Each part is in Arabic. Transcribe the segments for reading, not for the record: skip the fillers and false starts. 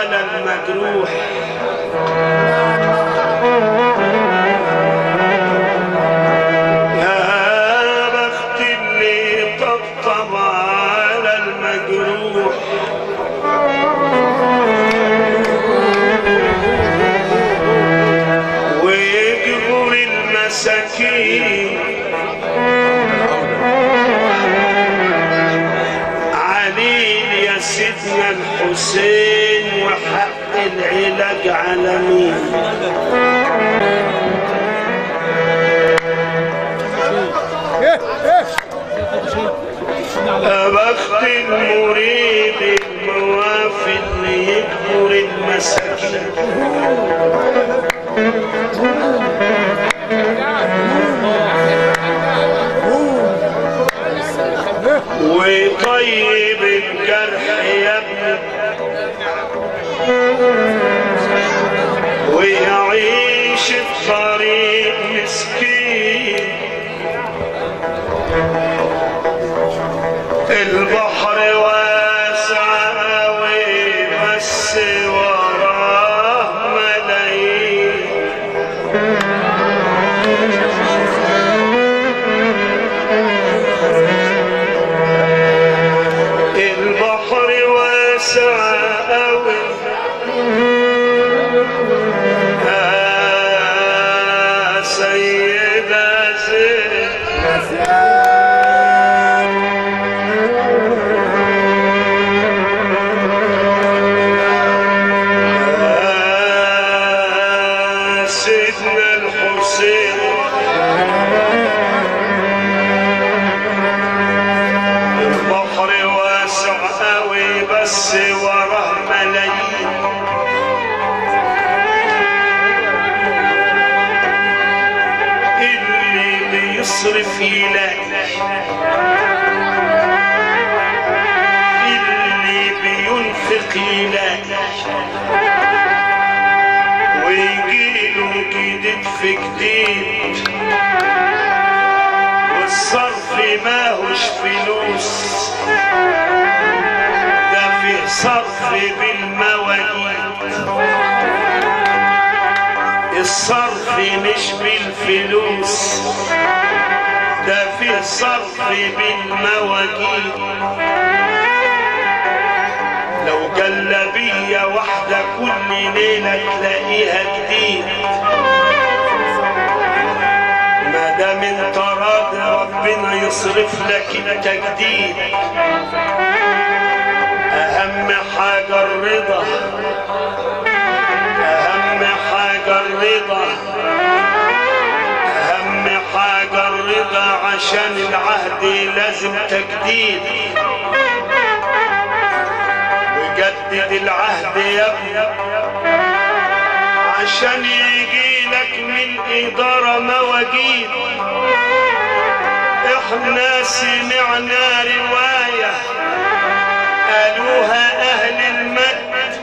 على المجروح. يا بخت اللي طبطب على المجروح، ويجبر المساكين عليل يا سيدنا الحسين، وحق العلاج على مين؟ يا بخت المريد الموافي اللي يجبر المساكين ويطيب الجرح يا ابني، ويعيش في طريق مسكين. البحر واسع وبس وراه ملايين، البحر واسع قوي يا سيدة زين، سيدنا الحسين البحر واسع قوي بس وراه ملايين، اللي بيصرف يلاقي، اللي بينفق يلاقي، ويجيله جديد في جديد، والصرف ماهوش فلوس، ده فيه صرف بالمواجيد، الصرف مش بالفلوس، ده فيه صرف بالمواجيد. لو جلبية واحدة كل ليلة تلاقيها جديد، ما دام انت راضي ربنا يصرف لك التجديد. اهم حاجة الرضا، اهم حاجة الرضا، اهم حاجة الرضا، عشان العهد لازم تجديد. جدد العهد يا ابني عشان يجيلك من إدارة مواجيد. احنا سمعنا رواية قالوها أهل المجد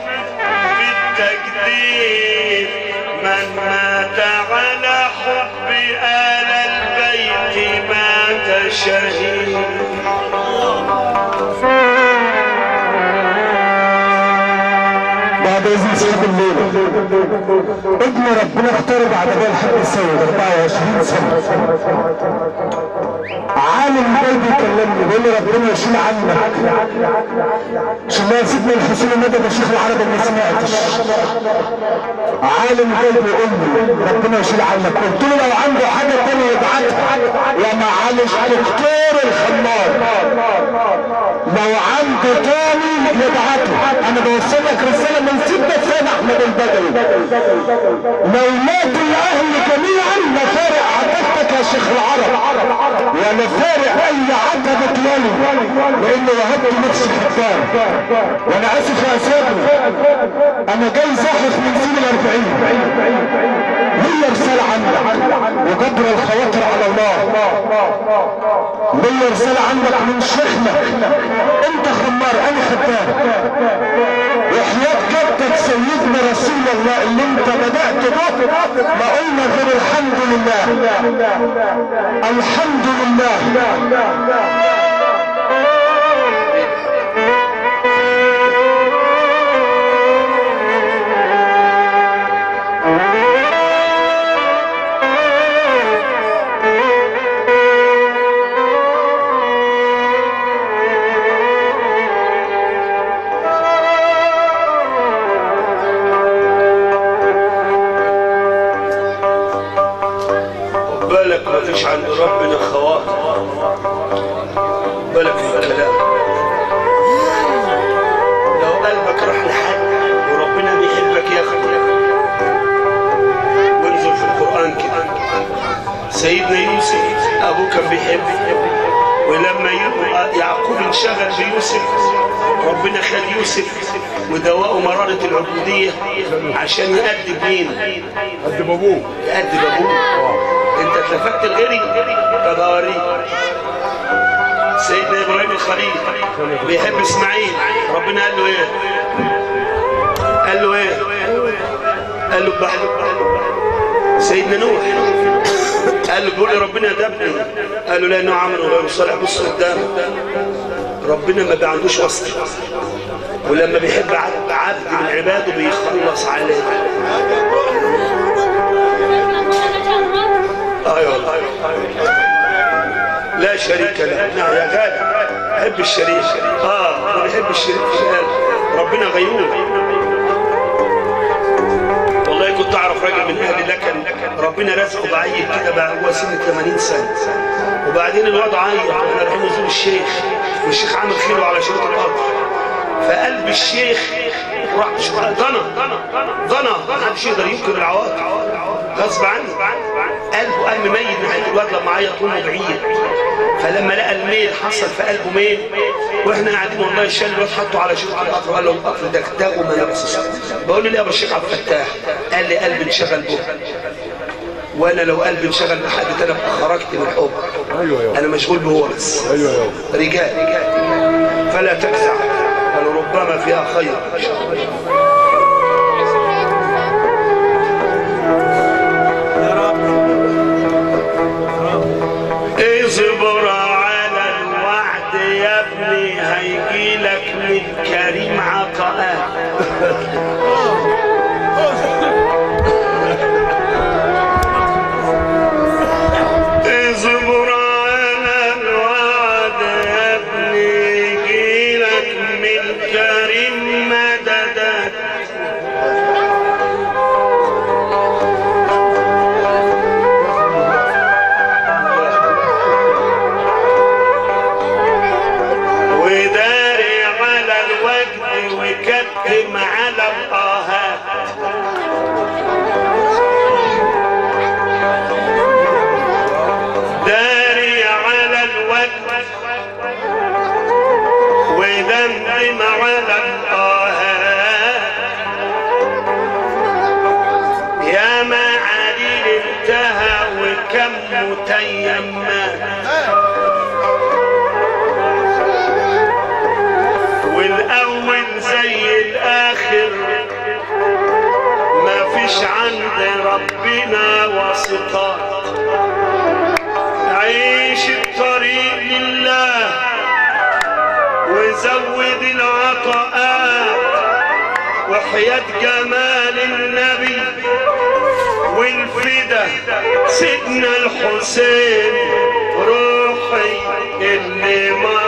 بالتجديد: من مات على حب آل البيت مات شهيد. بعد إذن صاحب الليلة ابن ربنا اختاره بعد بقى الحاج السيد 24 سنة، عالم جاي بيكلمني بيقول لي ربنا يشيل عنك. شلنا سيدنا الحسين مدد الشيخ العربي ما سمعتش. عالم جاي بيقول لي ربنا يشيل عنك، قلت له لو عنده حاجة تانية يبعتها يا معالج دكتور الخمار، لو عنده تاني يبعته. انا بوصل لك رسالة من سيدنا سيد احمد البدوي: لو ماتوا الاهل جميعا لفارق عتبتك يا شيخ العرب، ولا فارق اي عتبة ولي، لانه وهبت نفسي حكام. وانا اسف يا سيدنا، انا جاي زاحف من سن 40، ليا رسالة عندك وجبر الخواطر على الله، ليا رسالة عندك من شيخنا. انت خمار انا خدام، وحياة جدك سيدنا رسول الله اللي انت بدأت به ما قلنا غير الحمد لله. الحمد لله. بالك ما فيش عند ربنا خواطر، بالك في الكلام. لو قلبك راح لحد وربنا بيحبك يا اخي، وانزل في القرآن كده. سيدنا يوسف ابوه كان بيحبه، ولما يعقوب انشغل بيوسف ربنا خد يوسف ودوقه مرارة العبودية عشان يأدب مين؟ يأدب ابوه. يأدب ابوه. انت اتلفت الغري طب اوريك. سيدنا ابراهيم الخليل بيحب اسماعيل، ربنا قال له ايه؟ قال له ايه؟ قال له بحلو. سيدنا نوح قال له بيقول لي ربنا دبني، قال له لانه عمل غير صالح. بص قدامه، ربنا ما بيعندوش وسط، ولما بيحب عبد من عباده بيخلص عليه. ايوه لا شريك له. نعم يا غالي، حب الشريك. ما بيحب الشريك ربنا غيور. والله كنت اعرف راجل من اهل لكن ربنا رزقه بعيل كده بقى هو سن 80 سنه، وبعدين الوضع عيط واحنا رايحين نزور الشيخ، والشيخ عامل خيله على شريط القطر، فقلب الشيخ راح ضنا محدش يقدر ينكر العواطف غصب عنه، قلبه قام ميت ناحيه الواد لما عيط امه بعيد. فلما لقى الميل حصل في قلبه ميل، واحنا قاعدين والله شال الواد حطه على شريط القطر وقال له القطر ده كتاب وما لبسش. بقول له ليه يا ابو الشيخ عبد الفتاح؟ قال لي قلبي انشغل به، وانا لو قلبي انشغل بحد تاني خرجت من الحب. ايوه انا مشغول به هو بس. ايوه رجال فلا تجزع، ولربما فيها خير ان شاء الله. اصبر على الوعد يا ابني هيجيلك من كريم عطاء. اصبر على الوعد يا ابني يجيلك من كريم مددك. وداري على الوجه وكتم على الآهات. داري على الوجه ودمدم على الآهات. يا ما عليل انتهى وكم متيمات، والأول زي الآخر ما فيش عند ربنا واسطات. عيش الطريق لله وزود العطاءات، وحياة جمال النبي والفدا سيدنا الحسين روحي اللي ما